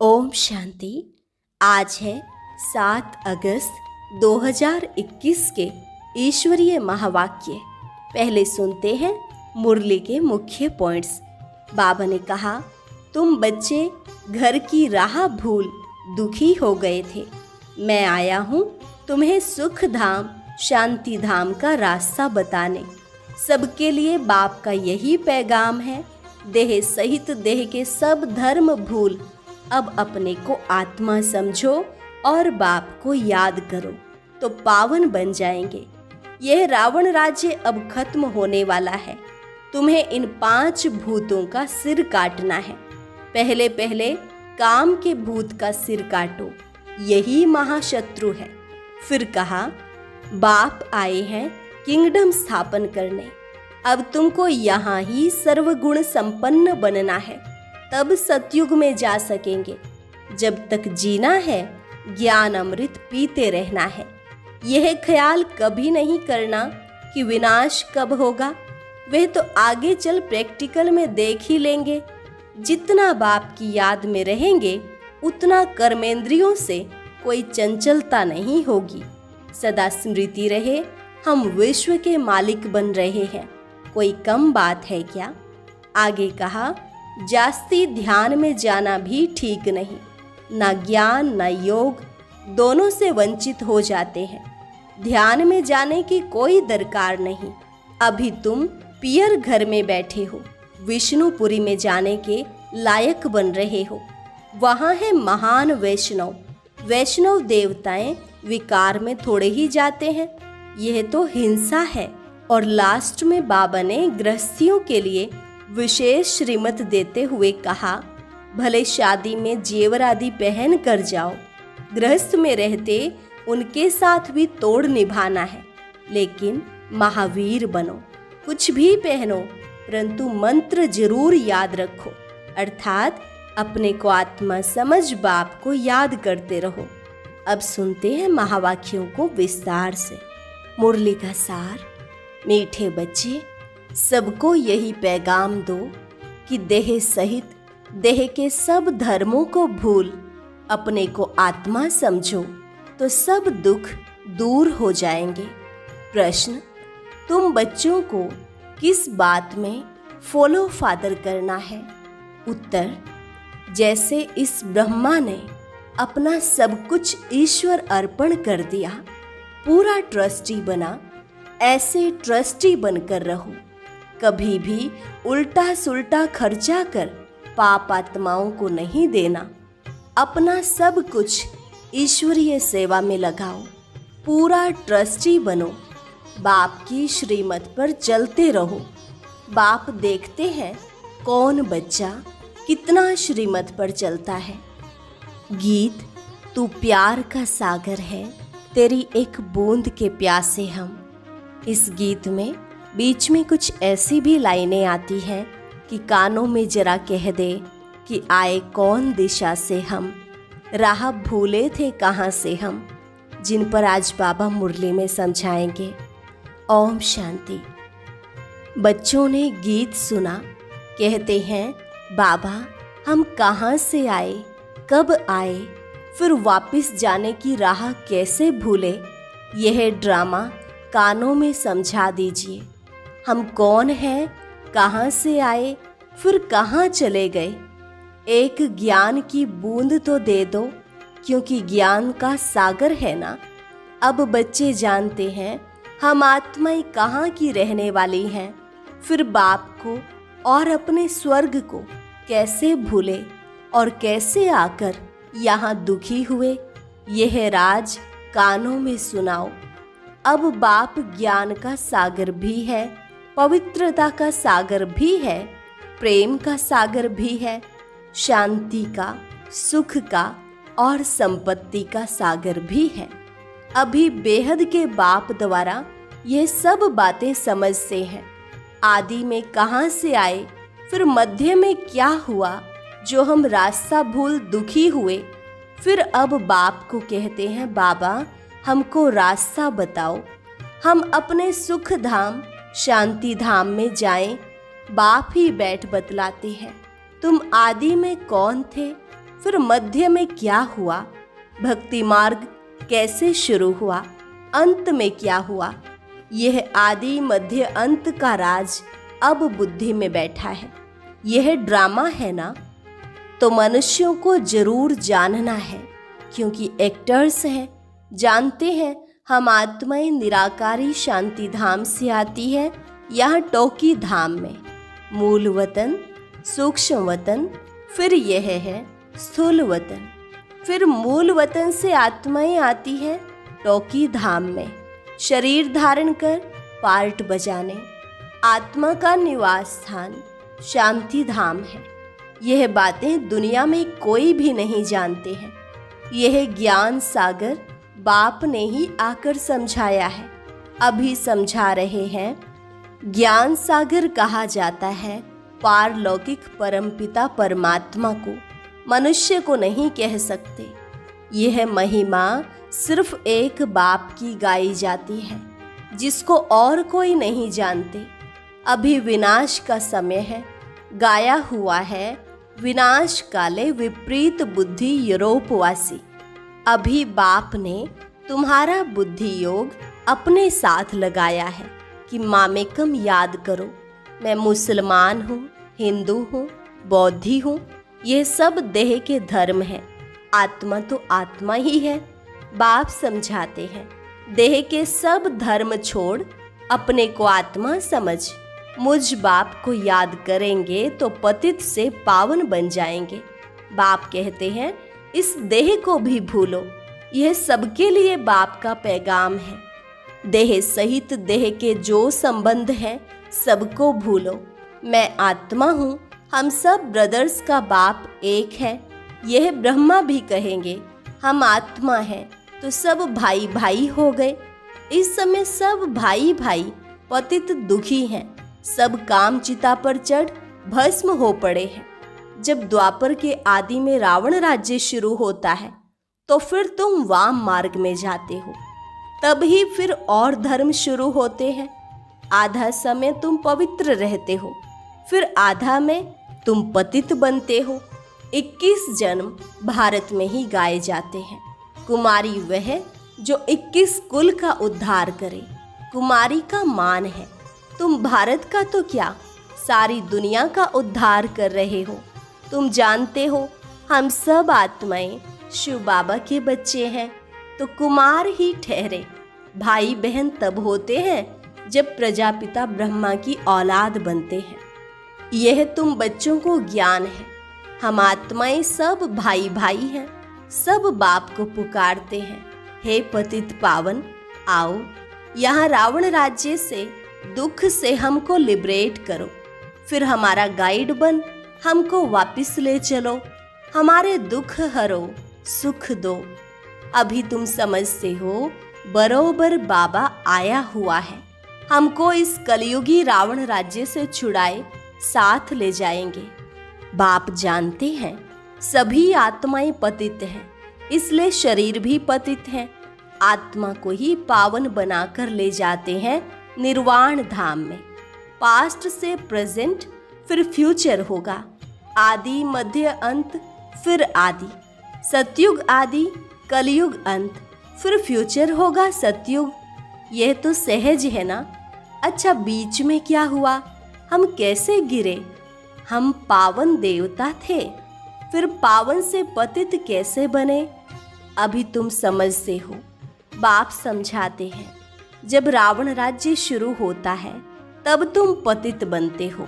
ओम शांति। आज है 7 अगस्त 2021 के ईश्वरीय महावाक्य। पहले सुनते हैं मुरली के मुख्य पॉइंट्स। बाबा ने कहा, तुम बच्चे घर की राह भूल दुखी हो गए थे। मैं आया हूँ तुम्हें सुख धाम शांति धाम का रास्ता बताने। सबके लिए बाप का यही पैगाम है। देह सहित देह के सब धर्म भूल अब अपने को आत्मा समझो और बाप को याद करो तो पावन बन जाएंगे। यह रावण राज्य अब खत्म होने वाला है। तुम्हें इन 5 भूतों का सिर काटना है। पहले पहले काम के भूत का सिर काटो, यही महाशत्रु है। फिर कहा, बाप आए हैं किंगडम स्थापन करने। अब तुमको यहाँ ही सर्वगुण संपन्न बनना है, तब सतयुग में जा सकेंगे। जब तक जीना है ज्ञान अमृत पीते रहना है। यह ख्याल कभी नहीं करना कि विनाश कब होगा। वह तो आगे चल प्रैक्टिकल में देख ही लेंगे। जितना बाप की याद में रहेंगे उतना कर्मेंद्रियों से कोई चंचलता नहीं होगी। सदा स्मृति रहे, हम विश्व के मालिक बन रहे हैं। कोई कम बात है क्या? आगे कहा, जास्ती ध्यान में जाना भी ठीक नहीं। ना ज्ञान ना योग दोनों से वंचित हो जाते हैं। ध्यान में जाने की कोई दरकार नहीं। अभी तुम पियर घर में बैठे हो, विष्णुपुरी में जाने के लायक बन रहे हो। वहाँ है महान वैष्णव। वैष्णव देवताएं विकार में थोड़े ही जाते हैं। यह तो हिंसा है। और लास्ट में बाबा ने गृहस्थियों के लिए विशेष श्रीमत देते हुए कहा, भले शादी में जेवर आदि पहन कर जाओ, गृहस्थ में रहते उनके साथ भी तोड़ निभाना है। लेकिन महावीर बनो। कुछ भी पहनो परंतु मंत्र जरूर याद रखो, अर्थात अपने को आत्मा समझ बाप को याद करते रहो। अब सुनते हैं महावाक्यों को विस्तार से। मुरली का सार। मीठे बच्चे, सबको यही पैगाम दो कि देह सहित देह के सब धर्मों को भूल अपने को आत्मा समझो तो सब दुख दूर हो जाएंगे। प्रश्न, तुम बच्चों को किस बात में फॉलो फादर करना है? उत्तर, जैसे इस ब्रह्मा ने अपना सब कुछ ईश्वर अर्पण कर दिया, पूरा ट्रस्टी बना, ऐसे ट्रस्टी बनकर रहो। कभी भी उल्टा सुल्टा खर्चा कर पाप आत्माओं को नहीं देना। अपना सब कुछ ईश्वरीय सेवा में लगाओ। पूरा ट्रस्टी बनो। बाप की श्रीमत पर चलते रहो। बाप देखते हैं कौन बच्चा कितना श्रीमत पर चलता है। गीत, तू प्यार का सागर है, तेरी एक बूंद के प्यासे हम। इस गीत में बीच में कुछ ऐसी भी लाइनें आती हैं कि कानों में जरा कह दे कि आए कौन दिशा से हम, राह भूले थे कहाँ से हम, जिन पर आज बाबा मुरली में समझाएंगे। ओम शांति। बच्चों ने गीत सुना, कहते हैं, बाबा हम कहाँ से आए, कब आए, फिर वापस जाने की राह कैसे भूले। यह ड्रामा कानों में समझा दीजिए। हम कौन हैं, कहाँ से आए, फिर कहाँ चले गए। एक ज्ञान की बूंद तो दे दो, क्योंकि ज्ञान का सागर है ना। अब बच्चे जानते हैं हम आत्माएं कहाँ की रहने वाली हैं। फिर बाप को और अपने स्वर्ग को कैसे भूले और कैसे आकर यहाँ दुखी हुए। यह राज कानों में सुनाओ। अब बाप ज्ञान का सागर भी है, पवित्रता का सागर भी है, प्रेम का सागर भी है, शांति का, सुख का और संपत्ति का सागर भी है। अभी बेहद के बाप द्वारा ये सब बातें समझते हैं। आदि में कहाँ से आए, फिर मध्य में क्या हुआ जो हम रास्ता भूल दुखी हुए। फिर अब बाप को कहते हैं, बाबा हमको रास्ता बताओ, हम अपने सुख धाम शांति धाम में जाएं। बाप ही बैठ बतलाते हैं, तुम आदि में कौन थे, फिर मध्य में क्या हुआ, भक्ति मार्ग कैसे शुरू हुआ, अंत में क्या हुआ, यह आदि मध्य अंत का राज अब बुद्धि में बैठा है। यह ड्रामा है ना, तो मनुष्यों को जरूर जानना है, क्योंकि एक्टर्स हैं, जानते हैं हम आत्माएं निराकारी शांति धाम से आती है, यहाँ टोकी धाम में मूल वतन, सूक्ष्म वतन, फिर यह है स्थूल वतन। फिर मूल वतन से आत्माएं आती है टोकी धाम में, शरीर धारण कर पार्ट बजाने। आत्मा का निवास स्थान शांति धाम है। यह बातें दुनिया में कोई भी नहीं जानते हैं। यह ज्ञान सागर बाप ने ही आकर समझाया है, अभी समझा रहे हैं। ज्ञान सागर कहा जाता है पारलौकिक परमपिता परमात्मा को, मनुष्य को नहीं कह सकते। यह महिमा सिर्फ एक बाप की गाई जाती है, जिसको और कोई नहीं जानते। अभी विनाश का समय है, गाया हुआ है विनाश काले विपरीत बुद्धि यूरोपवासी। अभी बाप ने तुम्हारा बुद्धि योग अपने साथ लगाया है कि मामेकम याद करो। मैं मुसलमान हूँ, हिंदू हूँ, बौद्धि हूँ, ये सब देह के धर्म है। आत्मा तो आत्मा ही है। बाप समझाते हैं देह के सब धर्म छोड़ अपने को आत्मा समझ। मुझ बाप को याद करेंगे तो पतित से पावन बन जाएंगे। बाप कहते हैं इस देह को भी भूलो। यह सबके लिए बाप का पैगाम है। देह सहित देह के जो संबंध है सबको भूलो। मैं आत्मा हूँ, हम सब ब्रदर्स का बाप एक है। यह ब्रह्मा भी कहेंगे हम आत्मा हैं, तो सब भाई भाई हो गए। इस समय सब भाई भाई पतित दुखी हैं, सब काम चिता पर चढ़ भस्म हो पड़े हैं। जब द्वापर के आदि में रावण राज्य शुरू होता है तो फिर तुम वाम मार्ग में जाते हो, तब ही फिर और धर्म शुरू होते हैं। आधा समय तुम पवित्र रहते हो, फिर आधा में तुम पतित बनते हो। 21 जन्म भारत में ही गाए जाते हैं। कुमारी वह जो 21 कुल का उद्धार करे, कुमारी का मान है। तुम भारत का तो क्या, सारी दुनिया का उद्धार कर रहे हो। तुम जानते हो हम सब आत्माएं शिव बाबा के बच्चे हैं, तो कुमार ही ठहरे। भाई बहन तब होते हैं जब प्रजापिता ब्रह्मा की औलाद बनते हैं। यह तुम बच्चों को ज्ञान है। हम आत्माएं सब भाई भाई हैं, सब बाप को पुकारते हैं, हे पतित पावन आओ, यहाँ रावण राज्य से दुख से हमको लिबरेट करो। फिर हमारा गाइड बन हमको वापस ले चलो, हमारे दुख हरो, सुख दो। अभी तुम समझते हो बरोबर बाबा आया हुआ है, हमको इस कलयुगी रावण राज्य से छुड़ाए साथ ले जाएंगे। बाप जानते हैं सभी आत्माएं पतित हैं, इसलिए शरीर भी पतित है। आत्मा को ही पावन बनाकर ले जाते हैं निर्वाण धाम में। पास्ट से प्रेजेंट फिर फ्यूचर होगा, आदि मध्य अंत फिर आदि, सतयुग आदि कलयुग अंत, फिर फ्यूचर होगा सतयुग। यह तो सहज है ना। अच्छा बीच में क्या हुआ, हम कैसे गिरे? हम पावन देवता थे, फिर पावन से पतित कैसे बने? अभी तुम समझते हो। बाप समझाते हैं जब रावण राज्य शुरू होता है तब तुम पतित बनते हो।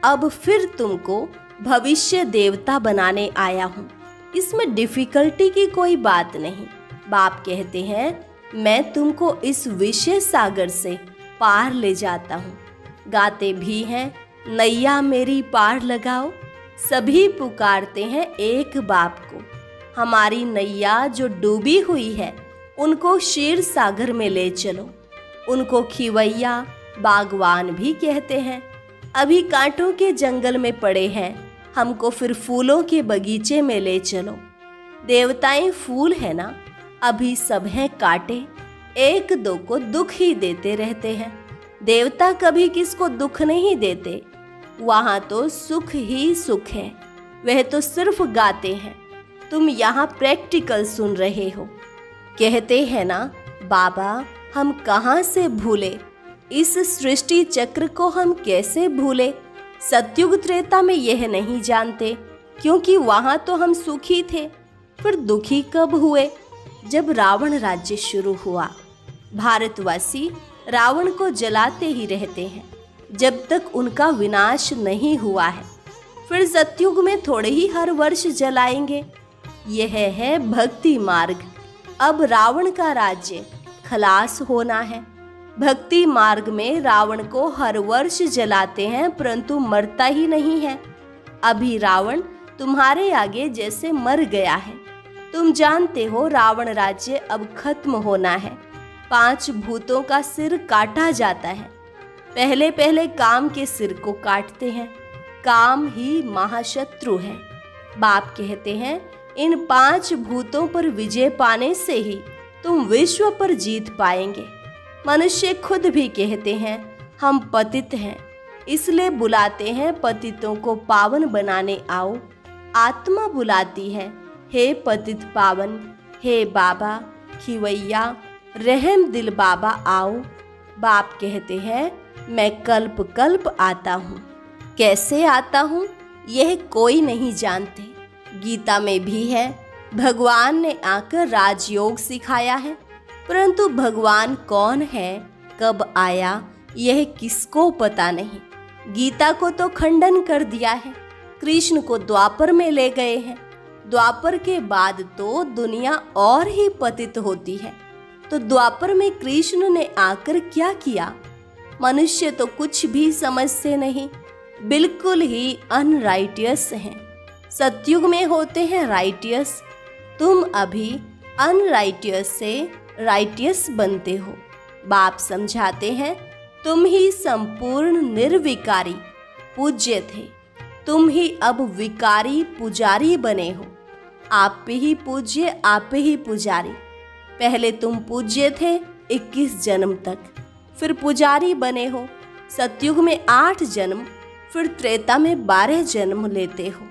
अब फिर तुमको भविष्य देवता बनाने आया हूँ, इसमें डिफिकल्टी की कोई बात नहीं। बाप कहते हैं मैं तुमको इस विषय सागर से पार ले जाता हूँ। गाते भी हैं नैया मेरी पार लगाओ। सभी पुकारते हैं एक बाप को। हमारी नैया जो डूबी हुई है उनको क्षीर सागर में ले चलो। उनको खिवैया बागवान भी कहते हैं। अभी कांटों के जंगल में पड़े हैं, हमको फिर फूलों के बगीचे में ले चलो। देवताएं फूल है ना, अभी सब हैं कांटे, एक दो को दुख ही देते रहते हैं। देवता कभी किसको दुख नहीं देते, वहाँ तो सुख ही सुख है। वह तो सिर्फ गाते हैं तुम यहाँ प्रैक्टिकल सुन रहे हो। कहते हैं ना, बाबा हम कहाँ से भूले, इस सृष्टि चक्र को हम कैसे भूले। सतयुग त्रेता में यह नहीं जानते, क्योंकि वहाँ तो हम सुखी थे। फिर दुखी कब हुए? जब रावण राज्य शुरू हुआ। भारतवासी रावण को जलाते ही रहते हैं जब तक उनका विनाश नहीं हुआ है। फिर सतयुग में थोड़े ही हर वर्ष जलाएंगे। यह है भक्ति मार्ग। अब रावण का राज्य खलास होना है। भक्ति मार्ग में रावण को हर वर्ष जलाते हैं, परंतु मरता ही नहीं है। अभी रावण तुम्हारे आगे जैसे मर गया है। तुम जानते हो रावण राज्य अब खत्म होना है। 5 भूतों का सिर काटा जाता है। पहले पहले काम के सिर को काटते हैं। काम ही महाशत्रु है। बाप कहते हैं इन 5 भूतों पर विजय पाने से ही तुम विश्व पर जीत पाएंगे। मनुष्य खुद भी कहते हैं हम पतित हैं, इसलिए बुलाते हैं पतितों को पावन बनाने आओ। आत्मा बुलाती है, हे पतित पावन, हे बाबा खिवैया, रहम दिल बाबा आओ। बाप कहते हैं मैं कल्प कल्प आता हूँ। कैसे आता हूँ यह कोई नहीं जानते। गीता में भी है, भगवान ने आकर राजयोग सिखाया है, परंतु भगवान कौन है, कब आया, यह किसको पता नहीं। गीता को तो खंडन कर दिया है। कृष्ण को द्वापर में ले गए हैं। द्वापर के बाद तो दुनिया और ही पतित होती है। तो द्वापर में कृष्ण ने आकर क्या किया? मनुष्य तो कुछ भी समझते नहीं, बिल्कुल ही अनराइटियस हैं। सतयुग में होते हैं राइटियस। तुम अभी अनराइटियस से राइटियस बनते हो। बाप समझाते हैं तुम ही संपूर्ण निर्विकारी पूज्य थे, तुम ही अब विकारी पुजारी बने हो। आप पे ही पूज्य, आप पे ही पुजारी। पहले तुम पूज्य थे 21 जन्म तक, फिर पुजारी बने हो। सतयुग में 8 जन्म, फिर त्रेता में 12 जन्म लेते हो।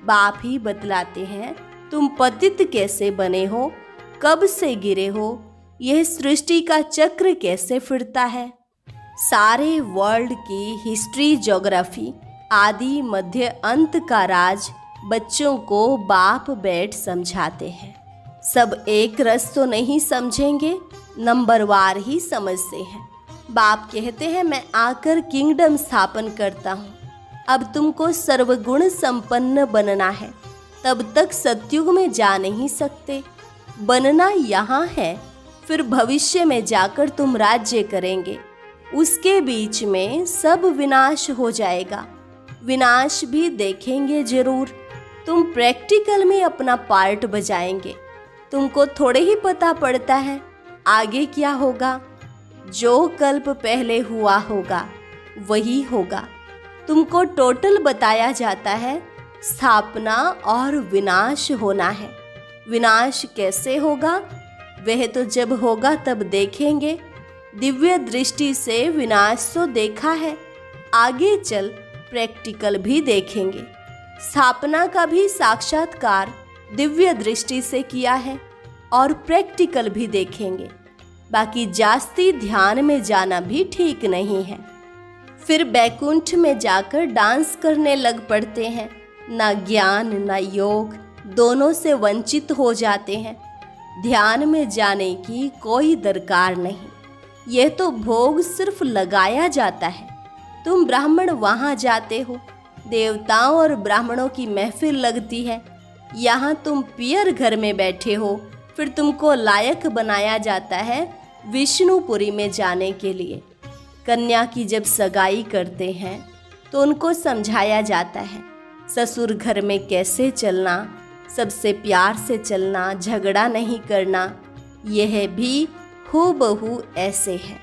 बाप ही बतलाते हैं तुम पतित कैसे बने हो, कब से गिरे हो, यह सृष्टि का चक्र कैसे फिरता है। सारे वर्ल्ड की हिस्ट्री, ज्योग्राफी, आदि मध्य अंत का राज बच्चों को बाप बैठ समझाते हैं। सब एक रस तो नहीं समझेंगे, नंबरवार ही समझते हैं। बाप कहते हैं मैं आकर किंगडम स्थापन करता हूँ। अब तुमको सर्वगुण संपन्न बनना है, तब तक सतयुग में जा नहीं सकते। बनना यहाँ है, फिर भविष्य में जाकर तुम राज्य करेंगे। उसके बीच में सब विनाश हो जाएगा। विनाश भी देखेंगे जरूर। तुम प्रैक्टिकल में अपना पार्ट बजाएंगे। तुमको थोड़े ही पता पड़ता है आगे क्या होगा। जो कल्प पहले हुआ होगा वही होगा। तुमको टोटल बताया जाता है, स्थापना और विनाश होना है। विनाश कैसे होगा वह तो जब होगा तब देखेंगे। दिव्य दृष्टि से विनाश तो देखा है, आगे चल प्रैक्टिकल भी देखेंगे। स्थापना का भी साक्षात्कार दिव्य दृष्टि से किया है और प्रैक्टिकल भी देखेंगे। बाकी जास्ती ध्यान में जाना भी ठीक नहीं है। फिर बैकुंठ में जाकर डांस करने लग पड़ते हैं। ना ज्ञान ना योग, दोनों से वंचित हो जाते हैं। ध्यान में जाने की कोई दरकार नहीं। यह तो भोग सिर्फ लगाया जाता है। तुम ब्राह्मण वहाँ जाते हो, देवताओं और ब्राह्मणों की महफिल लगती है। यहाँ तुम पियर घर में बैठे हो, फिर तुमको लायक बनाया जाता है विष्णुपुरी में जाने के लिए। कन्या की जब सगाई करते हैं तो उनको समझाया जाता है ससुर घर में कैसे चलना, सबसे प्यार से चलना, झगड़ा नहीं करना। यह भी हूबहू ऐसे है।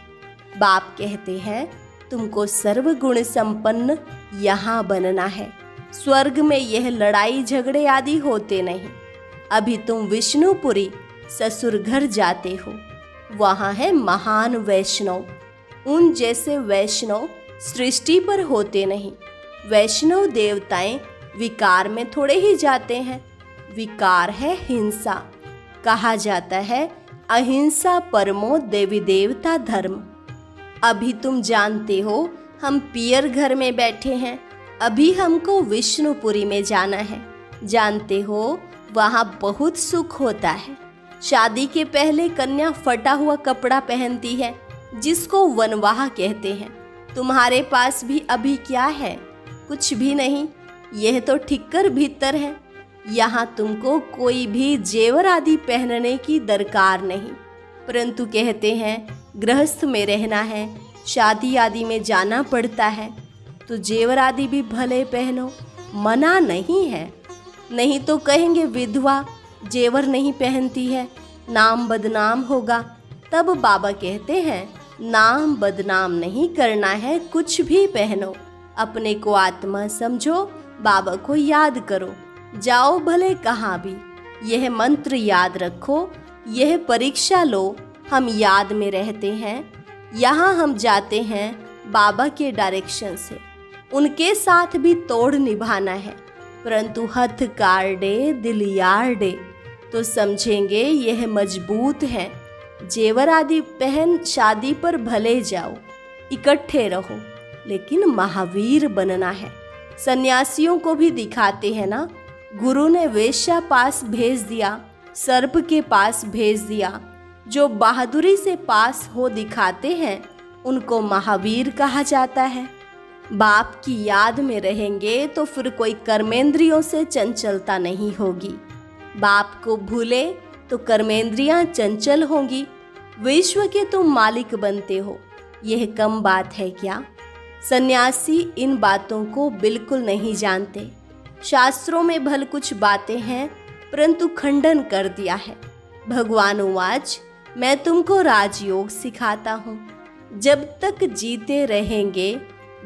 बाप कहते हैं तुमको सर्वगुण संपन्न यहाँ बनना है। स्वर्ग में यह लड़ाई झगड़े आदि होते नहीं। अभी तुम विष्णुपुरी ससुर घर जाते हो, वहाँ है महान वैष्णव। उन जैसे वैष्णव सृष्टि पर होते नहीं। वैष्णव देवताएं विकार में थोड़े ही जाते हैं। विकार है हिंसा। कहा जाता है अहिंसा परमो देवी देवता धर्म। अभी तुम जानते हो हम पियर घर में बैठे हैं, अभी हमको विष्णुपुरी में जाना है। जानते हो वहाँ बहुत सुख होता है। शादी के पहले कन्या फटा हुआ कपड़ा पहनती है जिसको वनवाह कहते हैं। तुम्हारे पास भी अभी क्या है? कुछ भी नहीं, यह तो ठिक्कर भीतर है। यहाँ तुमको कोई भी जेवर आदि पहनने की दरकार नहीं, परंतु कहते हैं गृहस्थ में रहना है, शादी आदि में जाना पड़ता है तो जेवर आदि भी भले पहनो, मना नहीं है। नहीं तो कहेंगे विधवा जेवर नहीं पहनती है, नाम बदनाम होगा। तब बाबा कहते हैं नाम बदनाम नहीं करना है, कुछ भी पहनो, अपने को आत्मा समझो, बाबा को याद करो, जाओ भले कहाँ भी। यह मंत्र याद रखो, यह परीक्षा लो। हम याद में रहते हैं, यहाँ हम जाते हैं बाबा के डायरेक्शन से। उनके साथ भी तोड़ निभाना है, परंतु हथ कार्डे दिल यार्डे तो समझेंगे यह मजबूत है। जेवर आदि पहन शादी पर भले जाओ, इकट्ठे रहो, लेकिन महावीर बनना है। सन्यासियों को भी दिखाते हैं ना, गुरु ने वेश्या पास भेज दिया, सर्प के पास भेज दिया। जो बहादुरी से पास हो दिखाते हैं उनको महावीर कहा जाता है। बाप की याद में रहेंगे तो फिर कोई कर्मेंद्रियों से चंचलता नहीं होगी। बाप को भूले तो कर्मेंद्रियां चंचल होंगी। विश्व के तुम मालिक बनते हो, यह कम बात है क्या? सन्यासी इन बातों को बिल्कुल नहीं जानते। शास्त्रों में भल कुछ बातें हैं, परंतु खंडन कर दिया है। भगवान उवाच, मैं तुमको राजयोग सिखाता हूँ। जब तक जीते रहेंगे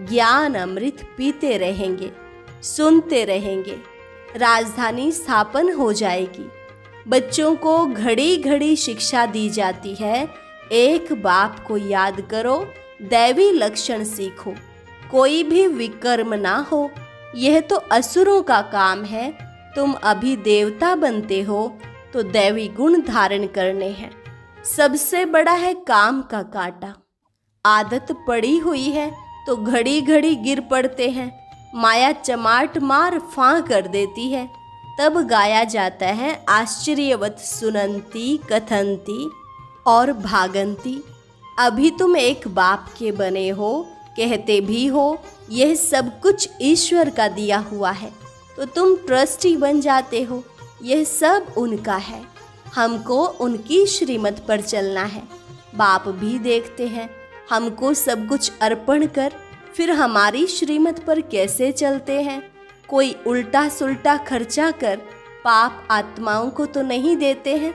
ज्ञान अमृत पीते रहेंगे, सुनते रहेंगे, राजधानी स्थापन हो जाएगी। बच्चों को घड़ी घड़ी शिक्षा दी जाती है, एक बाप को याद करो, दैवी लक्षण सीखो, कोई भी विकर्म ना हो। यह तो असुरों का काम है। तुम अभी देवता बनते हो तो दैवी गुण धारण करने हैं। सबसे बड़ा है काम का कांटा। आदत पड़ी हुई है तो घड़ी घड़ी गिर पड़ते हैं। माया चमाट मार फां कर देती है। तब गाया जाता है आश्चर्यवत सुनंती कथंती और भागंती। अभी तुम एक बाप के बने हो, कहते भी हो यह सब कुछ ईश्वर का दिया हुआ है, तो तुम ट्रस्टी बन जाते हो। यह सब उनका है, हमको उनकी श्रीमत पर चलना है। बाप भी देखते हैं हमको सब कुछ अर्पण कर फिर हमारी श्रीमत पर कैसे चलते हैं। कोई उल्टा सुल्टा खर्चा कर पाप आत्माओं को तो नहीं देते हैं।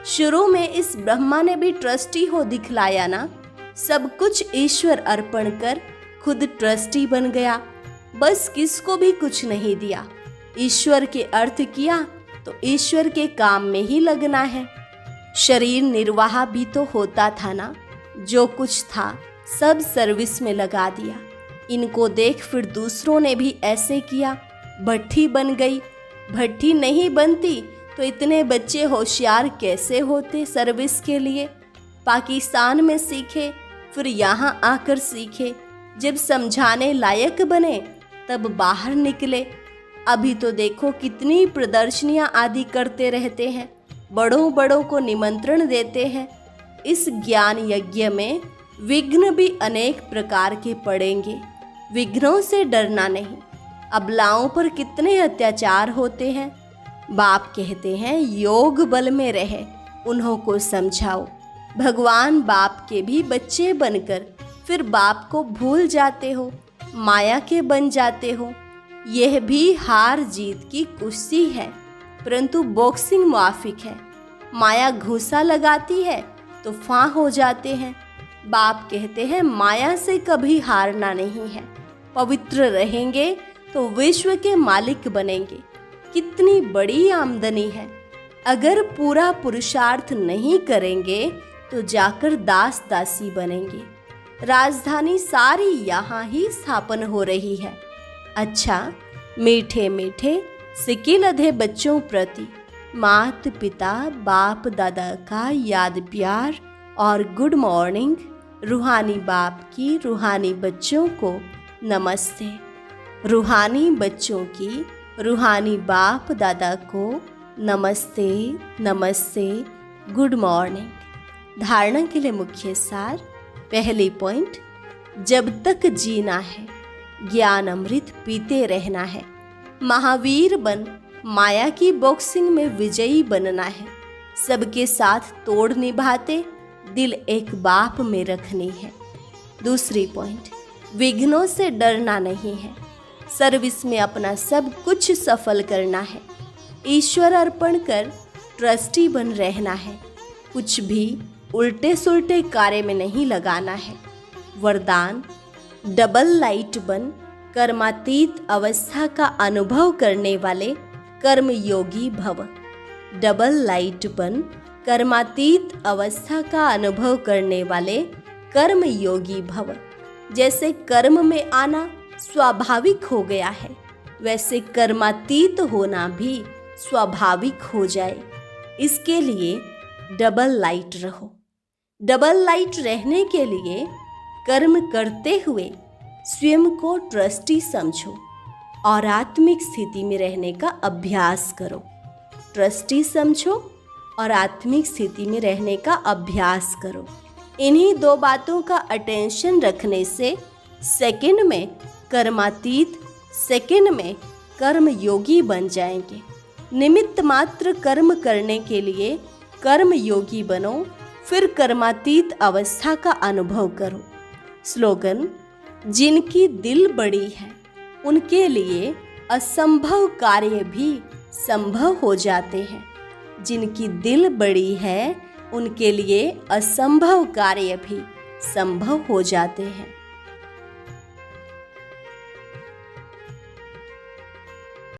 शुरू में इस ब्रह्मा ने भी ट्रस्टी हो दिखलाया ना। सब कुछ ईश्वर अर्पण कर खुद ट्रस्टी बन गया, बस किसको भी कुछ नहीं दिया। ईश्वर के अर्थ किया तो ईश्वर के काम में ही लगना है। शरीर निर्वाह भी तो होता था ना, जो कुछ था सब सर्विस में लगा दिया। इनको देख फिर दूसरों ने भी ऐसे किया, भट्ठी बन गई। भट्ठी नहीं बनती तो इतने बच्चे होशियार कैसे होते सर्विस के लिए। पाकिस्तान में सीखे, फिर यहाँ आकर सीखे। जब समझाने लायक बने तब बाहर निकले। अभी तो देखो कितनी प्रदर्शनियाँ आदि करते रहते हैं, बड़ों बड़ों को निमंत्रण देते हैं। इस ज्ञान यज्ञ में विघ्न भी अनेक प्रकार के पड़ेंगे। विघ्नों से डरना नहीं। अबलाओं पर कितने अत्याचार होते हैं। बाप कहते हैं योग बल में रहे, उन्हों को समझाओ। भगवान बाप के भी बच्चे बनकर फिर बाप को भूल जाते हो, माया के बन जाते हो। यह भी हार जीत की कुश्ती है, परंतु बॉक्सिंग मुआफिक है। माया घूसा लगाती है तो फां हो जाते हैं। बाप कहते हैं माया से कभी हारना नहीं है। पवित्र रहेंगे तो विश्व के मालिक बनेंगे। कितनी बड़ी आमदनी है। अगर पूरा पुरुषार्थ नहीं करेंगे तो जाकर दास दासी बनेंगे। राजधानी सारी यहाँ ही स्थापन हो रही है। अच्छा, मीठे मीठे सिकिल अधे बच्चों प्रति माता पिता बाप दादा का याद प्यार और गुड मॉर्निंग। रूहानी बाप की रूहानी बच्चों को नमस्ते। रूहानी बच्चों की रूहानी बाप दादा को नमस्ते नमस्ते, गुड मॉर्निंग। धारणा के लिए मुख्य सार। पहली पॉइंट, जब तक जीना है ज्ञान अमृत पीते रहना है। महावीर बन माया की बॉक्सिंग में विजयी बनना है। सबके साथ तोड़ निभाते दिल एक बाप में रखनी है। दूसरी पॉइंट, विघ्नों से डरना नहीं है। सर्विस में अपना सब कुछ सफल करना है। ईश्वर अर्पण कर ट्रस्टी बन रहना है। कुछ भी उल्टे सुल्टे कार्य में नहीं लगाना है। वरदान, डबल लाइट बन कर्मातीत अवस्था का अनुभव करने वाले कर्म योगी भव। डबल लाइट बन कर्मातीत अवस्था का अनुभव करने वाले कर्म योगी भव। जैसे कर्म में आना स्वाभाविक हो गया है, वैसे कर्मातीत होना भी स्वाभाविक हो जाए। इसके लिए डबल लाइट रहो। डबल लाइट रहने के लिए कर्म करते हुए स्वयं को ट्रस्टी समझो और आत्मिक स्थिति में रहने का अभ्यास करो। ट्रस्टी समझो और आत्मिक स्थिति में रहने का अभ्यास करो। इन्हीं दो बातों का अटेंशन रखने से सेकंड में कर्मातीत, सेकंड में कर्म योगी बन जाएंगे। निमित्त मात्र कर्म करने के लिए कर्म योगी बनो, फिर कर्मातीत अवस्था का अनुभव करो। स्लोगन, जिनकी दिल बड़ी है उनके लिए असंभव कार्य भी संभव हो जाते हैं। जिनकी दिल बड़ी है उनके लिए असंभव कार्य भी संभव हो जाते हैं।